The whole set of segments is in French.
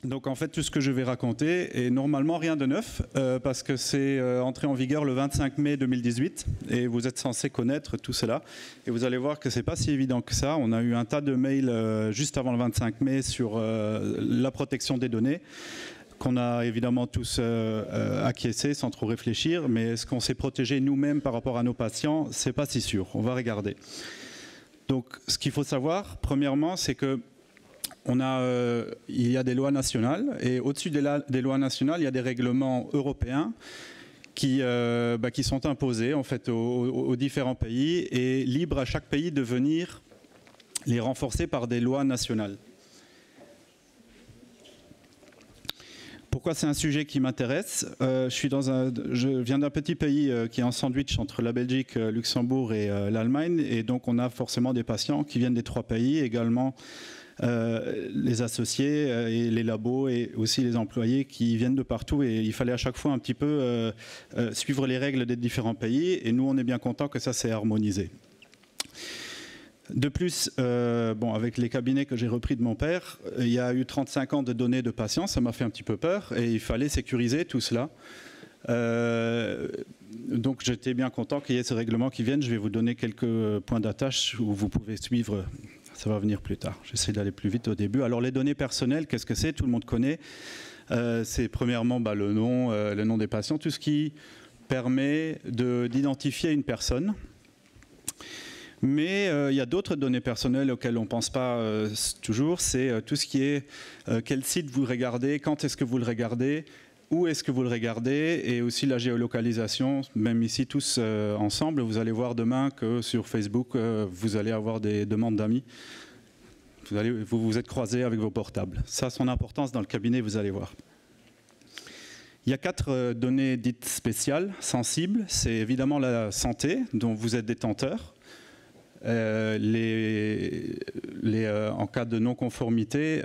Donc en fait, tout ce que je vais raconter est normalement rien de neuf, parce que c'est entré en vigueur le 25 mai 2018, et vous êtes censé connaître tout cela. Et vous allez voir que c'est pas si évident que ça. On a eu un tas de mails juste avant le 25 mai sur la protection des données, qu'on a évidemment tous acquiescé sans trop réfléchir, mais est-ce qu'on s'est protégé nous-mêmes par rapport à nos patients? C'est pas si sûr. On va regarder. Donc ce qu'il faut savoir, premièrement, c'est que il y a des lois nationales, et au-dessus des lois nationales, il y a des règlements européens qui sont imposés en fait aux différents pays, et libre à chaque pays de venir les renforcer par des lois nationales. Pourquoi c'est un sujet qui m'intéresse? Je viens d'un petit pays qui est en sandwich entre la Belgique, Luxembourg et l'Allemagne, et donc on a forcément des patients qui viennent des trois pays, également les associés et les labos et aussi les employés qui viennent de partout, et il fallait à chaque fois un petit peu suivre les règles des différents pays, et nous on est bien content que ça s'est harmonisé. De plus, avec les cabinets que j'ai repris de mon père, il y a eu 35 ans de données de patients, ça m'a fait un petit peu peur, et il fallait sécuriser tout cela. Donc j'étais bien content qu'il y ait ce règlement qui vienne. Je vais vous donner quelques points d'attache où vous pouvez suivre. Ça va venir plus tard. J'essaie d'aller plus vite au début. Alors les données personnelles, qu'est-ce que c'est? Tout le monde connaît. C'est premièrement le nom des patients, tout ce qui permet d'identifier une personne. Mais il y a d'autres données personnelles auxquelles on ne pense pas toujours. C'est tout ce qui est quel site vous regardez, quand est-ce que vous le regardez, où est-ce que vous le regardez, et aussi la géolocalisation. Même ici, tous ensemble, vous allez voir demain que sur Facebook, vous allez avoir des demandes d'amis. Vous vous êtes croisés avec vos portables. Ça a son importance dans le cabinet, vous allez voir. Il y a 4 données dites spéciales, sensibles. C'est évidemment la santé, dont vous êtes détenteur. En cas de non-conformité,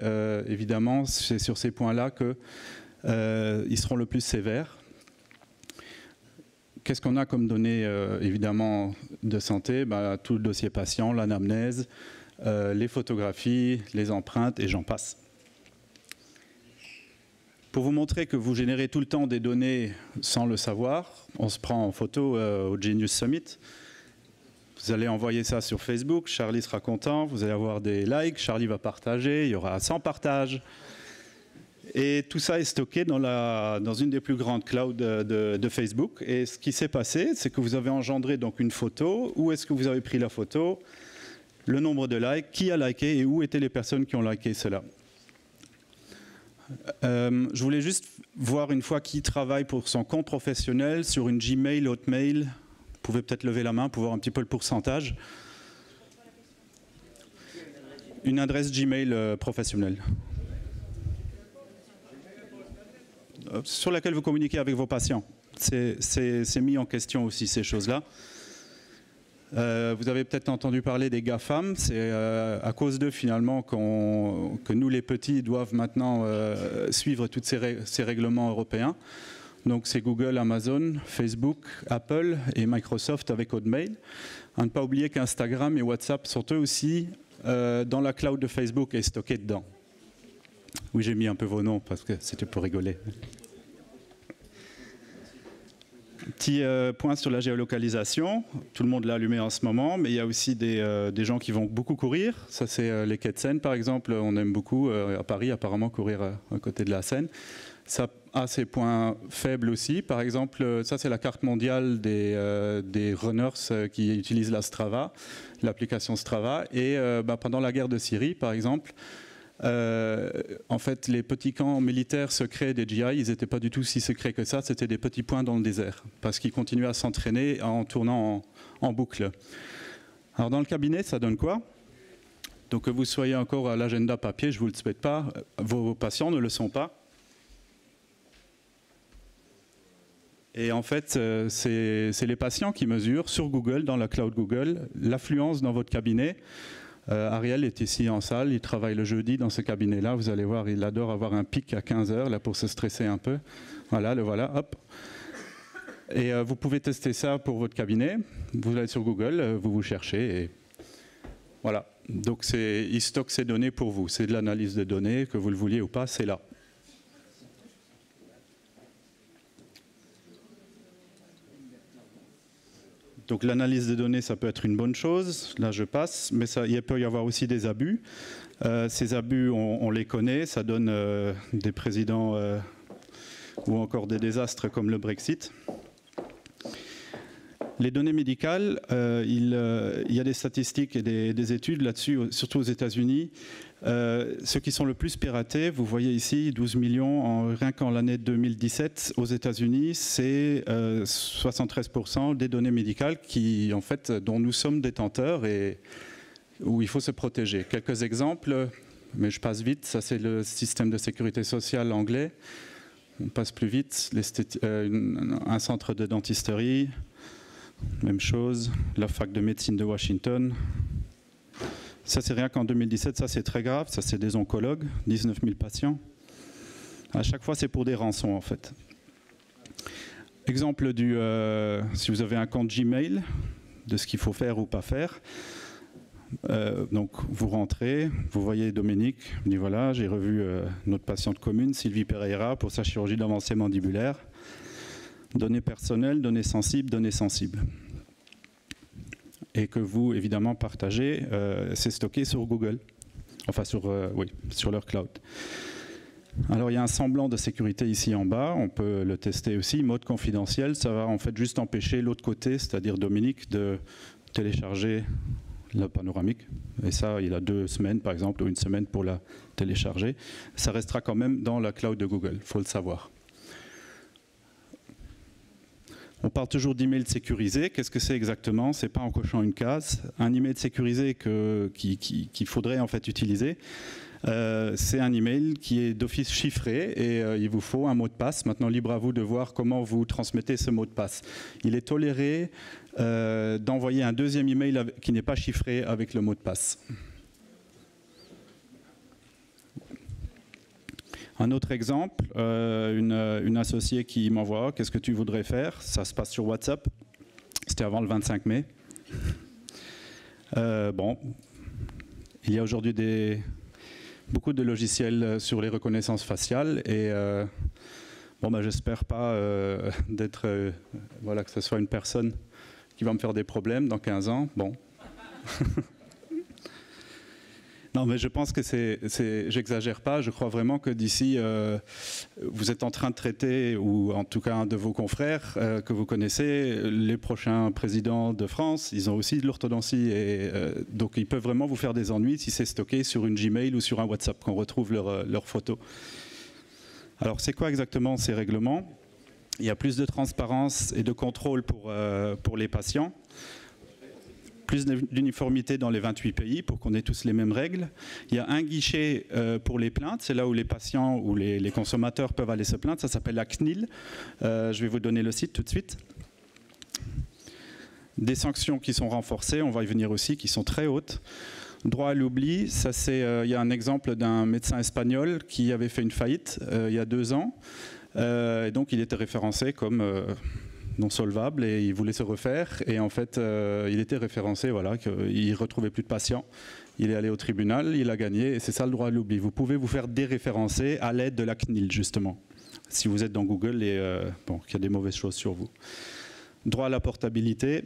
évidemment, c'est sur ces points-là que ils seront le plus sévères. Qu'est-ce qu'on a comme données, évidemment, de santé? Tout le dossier patient, l'anamnèse, les photographies, les empreintes, et j'en passe. Pour vous montrer que vous générez tout le temps des données sans le savoir, on se prend en photo au Genius Summit. Vous allez envoyer ça sur Facebook, Charlie sera content, vous allez avoir des likes, Charlie va partager, il y aura 100 partages. Et tout ça est stocké dans une des plus grandes clouds de Facebook. Et ce qui s'est passé, c'est que vous avez engendré donc une photo. Où est-ce que vous avez pris la photo? Le nombre de likes, qui a liké et où étaient les personnes qui ont liké cela. Je voulais juste voir une fois qui travaille pour son compte professionnel sur une Gmail, Hotmail. Vous pouvez peut-être lever la main pour voir un petit peu le pourcentage. Une adresse Gmail professionnelle. Sur laquelle vous communiquez avec vos patients. C'est mis en question aussi, ces choses-là. Vous avez peut-être entendu parler des GAFAM. C'est à cause d'eux, finalement, que nous, les petits, doivent maintenant suivre tous ces règlements européens. Donc c'est Google, Amazon, Facebook, Apple et Microsoft avec Hotmail. À ne pas oublier qu'Instagram et WhatsApp sont eux aussi dans la cloud de Facebook et stockés dedans. Oui, j'ai mis un peu vos noms parce que c'était pour rigoler. Petit point sur la géolocalisation. Tout le monde l'a allumé en ce moment, mais il y a aussi des gens qui vont beaucoup courir. Ça, c'est les quais de Seine, par exemple. On aime beaucoup, à Paris, apparemment, courir à côté de la Seine. Ça a ses points faibles aussi. Par exemple, ça, c'est la carte mondiale des runners qui utilisent la Strava, l'application Strava. Et pendant la guerre de Syrie, par exemple, en fait, les petits camps militaires secrets des GI, ils n'étaient pas du tout si secrets que ça, c'était des petits points dans le désert, parce qu'ils continuaient à s'entraîner en tournant en boucle. Alors dans le cabinet, ça donne quoi? Donc que vous soyez encore à l'agenda papier, je ne vous le souhaite pas, vos patients ne le sont pas. Et en fait, c'est les patients qui mesurent sur Google, dans la cloud Google, l'affluence dans votre cabinet. Ariel est ici en salle, il travaille le jeudi dans ce cabinet-là. Vous allez voir, il adore avoir un pic à 15 heures là, pour se stresser un peu. Voilà, le voilà, hop. Et vous pouvez tester ça pour votre cabinet. Vous allez sur Google, vous cherchez et voilà. Donc il stocke ces données pour vous. C'est de l'analyse de données, que vous le vouliez ou pas, c'est là. Donc l'analyse des données, ça peut être une bonne chose, là je passe, mais il peut y avoir aussi des abus. Ces abus, on les connaît, ça donne des présidents ou encore des désastres comme le Brexit. Les données médicales, il y a des statistiques et des études là-dessus, surtout aux États-Unis. Ceux qui sont le plus piratés, vous voyez ici 12 millions, rien qu'en l'année 2017, aux États-Unis, c'est 73% des données médicales qui, en fait, dont nous sommes détenteurs et où il faut se protéger. Quelques exemples, mais je passe vite, ça c'est le système de sécurité sociale anglais. On passe plus vite, un centre de dentisterie, même chose, la fac de médecine de Washington. Ça, c'est rien qu'en 2017, ça c'est très grave, ça c'est des oncologues, 19 000 patients. À chaque fois, c'est pour des rançons en fait. Exemple si vous avez un compte Gmail, de ce qu'il faut faire ou pas faire. Donc vous rentrez, vous voyez Dominique, vous dites voilà, j'ai revu notre patiente commune, Sylvie Pereira, pour sa chirurgie d'avancée mandibulaire. Données personnelles, données sensibles, et que vous, évidemment, partagez, c'est stocké sur Google, enfin sur leur cloud. Alors, il y a un semblant de sécurité ici en bas, on peut le tester aussi, mode confidentiel, ça va en fait juste empêcher l'autre côté, c'est-à-dire Dominique, de télécharger la panoramique, et ça, il a 2 semaines, par exemple, ou 1 semaine pour la télécharger. Ça restera quand même dans la cloud de Google, il faut le savoir. On parle toujours d'email sécurisé. Qu'est-ce que c'est exactement? C'est pas en cochant une case. Un email sécurisé qu'il faudrait en fait utiliser, c'est un email qui est d'office chiffré et il vous faut un mot de passe. Maintenant, libre à vous de voir comment vous transmettez ce mot de passe. Il est toléré d'envoyer un deuxième email qui n'est pas chiffré avec le mot de passe. Un autre exemple, une associée qui m'envoie « Qu'est-ce que tu voudrais faire ?» Ça se passe sur WhatsApp. C'était avant le 25 mai. Bon, il y a aujourd'hui beaucoup de logiciels sur les reconnaissances faciales et bon, bah, j'espère pas voilà, que ce soit une personne qui va me faire des problèmes dans 15 ans. Bon. Non, mais je pense que j'exagère pas. Je crois vraiment que d'ici, vous êtes en train de traiter, ou en tout cas un de vos confrères que vous connaissez, les prochains présidents de France. Ils ont aussi de l'orthodontie et donc ils peuvent vraiment vous faire des ennuis si c'est stocké sur une Gmail ou sur un WhatsApp qu'on retrouve leurs photos. Alors, c'est quoi exactement ces règlements? Il y a plus de transparence et de contrôle pour les patients. Plus d'uniformité dans les 28 pays pour qu'on ait tous les mêmes règles. Il y a un guichet pour les plaintes, c'est là où les patients ou les consommateurs peuvent aller se plaindre, ça s'appelle la CNIL. Je vais vous donner le site tout de suite. Des sanctions qui sont renforcées, on va y venir aussi, qui sont très hautes. Droit à l'oubli, ça il y a un exemple d'un médecin espagnol qui avait fait une faillite il y a 2 ans. Et donc il était référencé comme non solvable et il voulait se refaire et en fait il était référencé, voilà, qu'il ne retrouvait plus de patients. Il est allé au tribunal, il a gagné et c'est ça le droit à l'oubli. Vous pouvez vous faire déréférencer à l'aide de la CNIL justement, si vous êtes dans Google et bon, qu'il y a des mauvaises choses sur vous. Droit à la portabilité,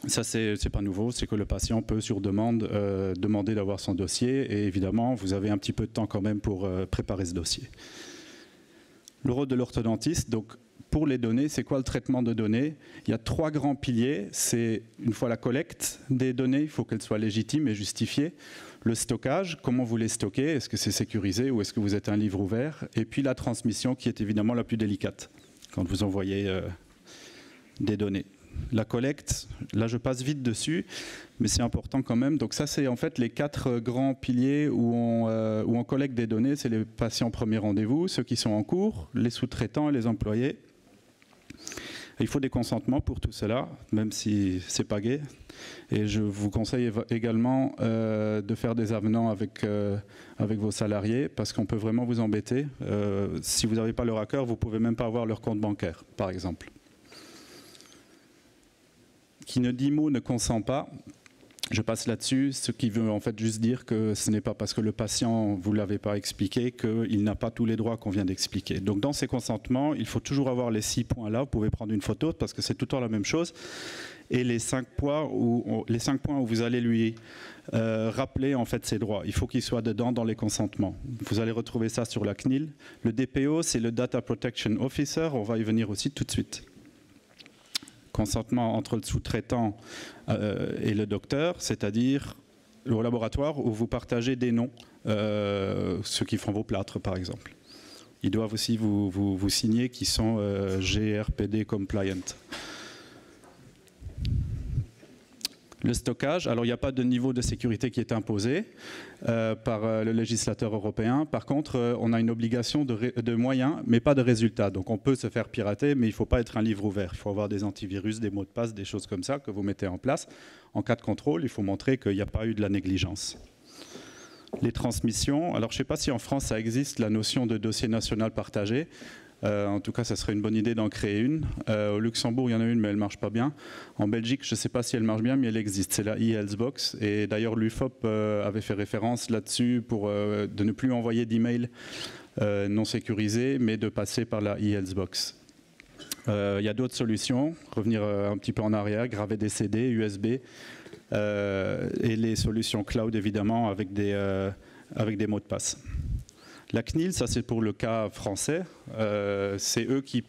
ça c'est pas nouveau, c'est que le patient peut sur demande demander d'avoir son dossier et évidemment vous avez un petit peu de temps quand même pour préparer ce dossier. Le rôle de l'orthodontiste, donc pour les données, c'est quoi le traitement de données? Il y a 3 grands piliers. C'est une fois la collecte des données, il faut qu'elles soient légitimes et justifiées. Le stockage, comment vous les stockez? Est-ce que c'est sécurisé ou est-ce que vous êtes un livre ouvert? Et puis la transmission qui est évidemment la plus délicate quand vous envoyez des données. La collecte, là je passe vite dessus, mais c'est important quand même. Donc ça c'est en fait les 4 grands piliers où on collecte des données. C'est les patients premier rendez-vous, ceux qui sont en cours, les sous-traitants et les employés. Il faut des consentements pour tout cela, même si c'est pas gai. Et je vous conseille également de faire des avenants avec vos salariés, parce qu'on peut vraiment vous embêter. Si vous n'avez pas leur accord, vous ne pouvez même pas avoir leur compte bancaire, par exemple. Qui ne dit mot ne consent pas. Je passe là-dessus, ce qui veut en fait juste dire que ce n'est pas parce que le patient, vous ne l'avez pas expliqué, qu'il n'a pas tous les droits qu'on vient d'expliquer. Donc dans ces consentements, il faut toujours avoir les 6 points-là. Vous pouvez prendre une photo parce que c'est tout le temps la même chose. Et les 5 points où vous allez lui rappeler en fait ses droits. Il faut qu'il soit dedans dans les consentements. Vous allez retrouver ça sur la CNIL. Le DPO, c'est le Data Protection Officer. On va y venir aussi tout de suite. Consentement entre le sous-traitant et le docteur, c'est-à-dire le laboratoire où vous partagez des noms, ceux qui font vos plâtres par exemple. Ils doivent aussi vous signer qu'ils sont GRPD compliant. Le stockage, alors il n'y a pas de niveau de sécurité qui est imposé par le législateur européen. Par contre, on a une obligation de moyens, mais pas de résultats. Donc on peut se faire pirater, mais il ne faut pas être un livre ouvert. Il faut avoir des antivirus, des mots de passe, des choses comme ça que vous mettez en place. En cas de contrôle, il faut montrer qu'il n'y a pas eu de la négligence. Les transmissions, alors je ne sais pas si en France ça existe, la notion de dossier national partagé. En tout cas, ça serait une bonne idée d'en créer une. Au Luxembourg, il y en a une, mais elle ne marche pas bien. En Belgique, je ne sais pas si elle marche bien, mais elle existe. C'est la e-Healthbox. Et d'ailleurs, l'UFOP avait fait référence là-dessus pour de ne plus envoyer d'emails non sécurisés, mais de passer par la e-Healthbox. Il y a d'autres solutions. Revenir un petit peu en arrière, graver des CD, USB. Et les solutions cloud, évidemment, avec des mots de passe. La CNIL, ça c'est pour le cas français, c'est eux qui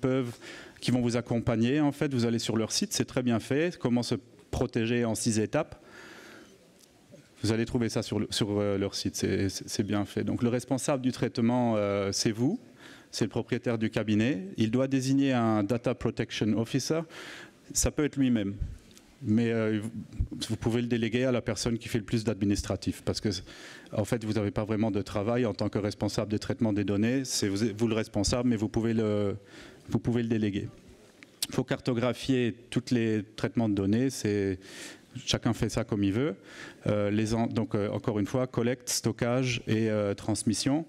vont vous accompagner. En fait, vous allez sur leur site, c'est très bien fait. Comment se protéger en 6 étapes. Vous allez trouver ça sur leur site, c'est bien fait. Donc le responsable du traitement, c'est vous, c'est le propriétaire du cabinet. Il doit désigner un Data Protection Officer. Ça peut être lui-même. Mais vous pouvez le déléguer à la personne qui fait le plus d'administratif parce que en fait vous n'avez pas vraiment de travail en tant que responsable de traitement des données, c'est vous le responsable, mais vous pouvez le déléguer. Il faut cartographier tous les traitements de données, chacun fait ça comme il veut. Donc encore une fois, collecte, stockage et transmission.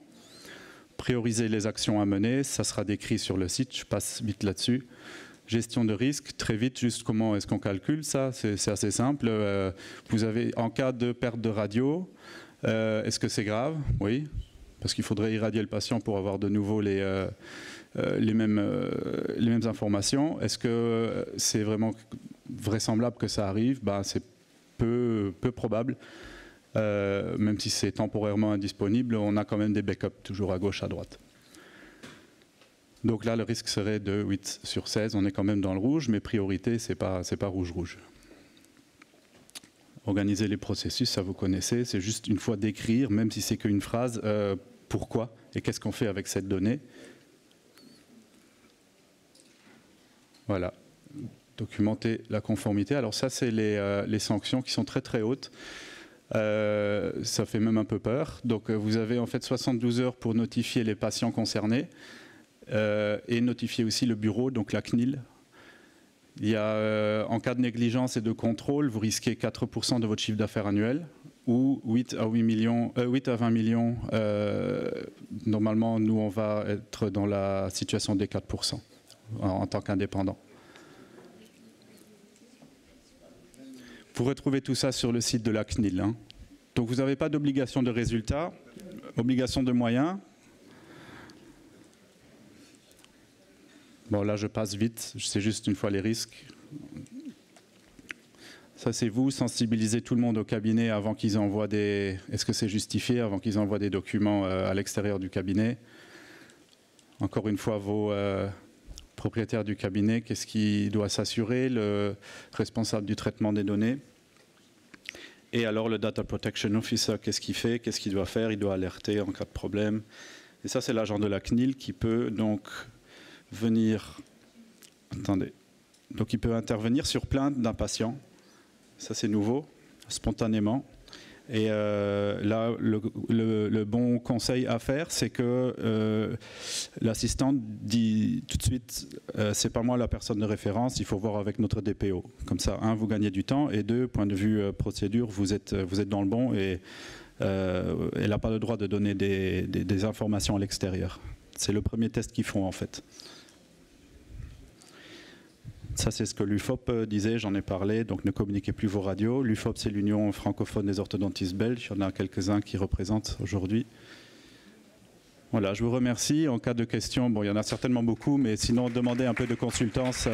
Prioriser les actions à mener, ça sera décrit sur le site, je passe vite là-dessus. Gestion de risque, très vite, juste comment est-ce qu'on calcule ça, c'est assez simple. Vous avez, en cas de perte de radio, est-ce que c'est grave? Oui, parce qu'il faudrait irradier le patient pour avoir de nouveau les mêmes informations. Est-ce que c'est vraiment vraisemblable que ça arrive? C'est peu probable. Même si c'est temporairement indisponible, on a quand même des backups toujours à gauche, à droite. Donc là, le risque serait de 8 sur 16. On est quand même dans le rouge, mais priorité, c'est pas rouge-rouge. Organiser les processus, ça vous connaissez. C'est juste une fois d'écrire, même si c'est qu'une phrase, pourquoi et qu'est-ce qu'on fait avec cette donnée. Voilà. Documenter la conformité. Alors ça, c'est les sanctions qui sont très très hautes. Ça fait même un peu peur. Donc vous avez en fait 72 heures pour notifier les patients concernés. Et notifier aussi le bureau, donc la CNIL. Il y a, en cas de négligence et de contrôle, vous risquez 4% de votre chiffre d'affaires annuel ou 8 à 20 millions. Normalement, nous, on va être dans la situation des 4% en tant qu'indépendant. Vous retrouvez tout ça sur le site de la CNIL. Hein. Donc vous n'avez pas d'obligation de résultat, obligation de moyens. Bon, là, je passe vite, c'est juste une fois les risques. Ça, c'est vous, sensibiliser tout le monde au cabinet avant qu'ils envoient des... Est-ce que c'est justifié avant qu'ils envoient des documents à l'extérieur du cabinet? Encore une fois, vos propriétaires du cabinet, qu'est-ce qui doit s'assurer? Le responsable du traitement des données. Et alors, le Data Protection Officer, qu'est-ce qu'il fait? Qu'est-ce qu'il doit faire? Il doit alerter en cas de problème. Et ça, c'est l'agent de la CNIL qui peut donc... venir, attendez, donc il peut intervenir sur plainte d'un patient, ça c'est nouveau, spontanément, et là le bon conseil à faire c'est que l'assistante dit tout de suite c'est pas moi la personne de référence, il faut voir avec notre DPO, comme ça, un, vous gagnez du temps, et deux, point de vue procédure, vous êtes dans le bon, et elle n'a pas le droit de donner des informations à l'extérieur. C'est le premier test qu'ils font en fait. Ça, c'est ce que l'UFOP disait, j'en ai parlé, donc ne communiquez plus vos radios. L'UFOP, c'est l'Union francophone des orthodontistes belges. Il y en a quelques-uns qui représentent aujourd'hui. Voilà, je vous remercie. En cas de questions, bon, il y en a certainement beaucoup, mais sinon, demandez un peu de consultance.